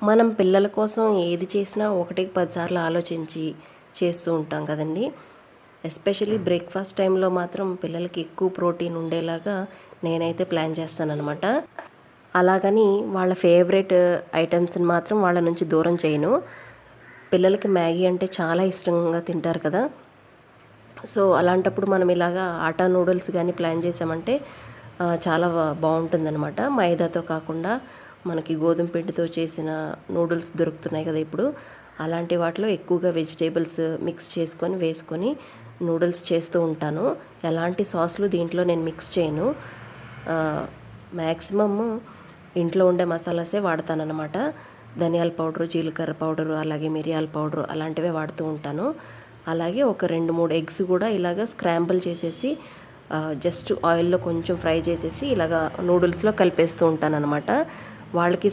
మనం పిల్లల కోసం ఏది చేసినా ఒకటికి 10 సార్లు ఆలోచించి చేస్తూ ఉంటాం కదండి. ఎస్పెషల్లీ బ్రేక్‌ఫాస్ట్ టైంలో మాత్రం పిల్లలకి ఎక్కువ ప్రోటీన్ ఉండేలాగా నేనైతే ప్లాన్ చేస్తాననమాట. అలాగని వాళ్ళ ఫేవరెట్ ఐటెమ్స్‌ని మాత్రం వాళ్ళ నుంచి దూరం చేయను. పిల్లలకి మ్యాగీ అంటే చాలా ఇష్టంగా తింటారు కదా! సో, అలాంటప్పుడు మనం ఇలాగా ఆటా నూడిల్స్ గానీ ప్లాన్ చేసామంటే చాలా బావుంటుందనమాట. మైదాతో కాకుండా మనకి గోధుమ పిండితో చేసిన నూడిల్స్ దొరుకుతున్నాయి కదా ఇప్పుడు. అలాంటి వాటిలో ఎక్కువగా వెజిటేబుల్స్ మిక్స్ చేసుకొని వేసుకొని నూడిల్స్ చేస్తూ ఉంటాను. ఎలాంటి సాస్‌లు దీంట్లో నేను మిక్స్ చేయను. మ్యాక్సిమమ్ ఇంట్లో ఉండే మసాలాసే వాడతాననమాట. ధనియాల పౌడరు, జీలకర్ర పౌడరు, అలాగే మిరియాల పౌడరు అలాంటివే వాడుతూ ఉంటాను. అలాగే ఒక 2, 3 ఎగ్స్ కూడా ఇలాగ స్క్రాంబుల్ చేసేసి జస్ట్ ఆయిల్‌లో కొంచెం ఫ్రై చేసేసి ఇలాగా నూడిల్స్‌లో కలిపేస్తూ ఉంటాననమాట. వాళ్ళకి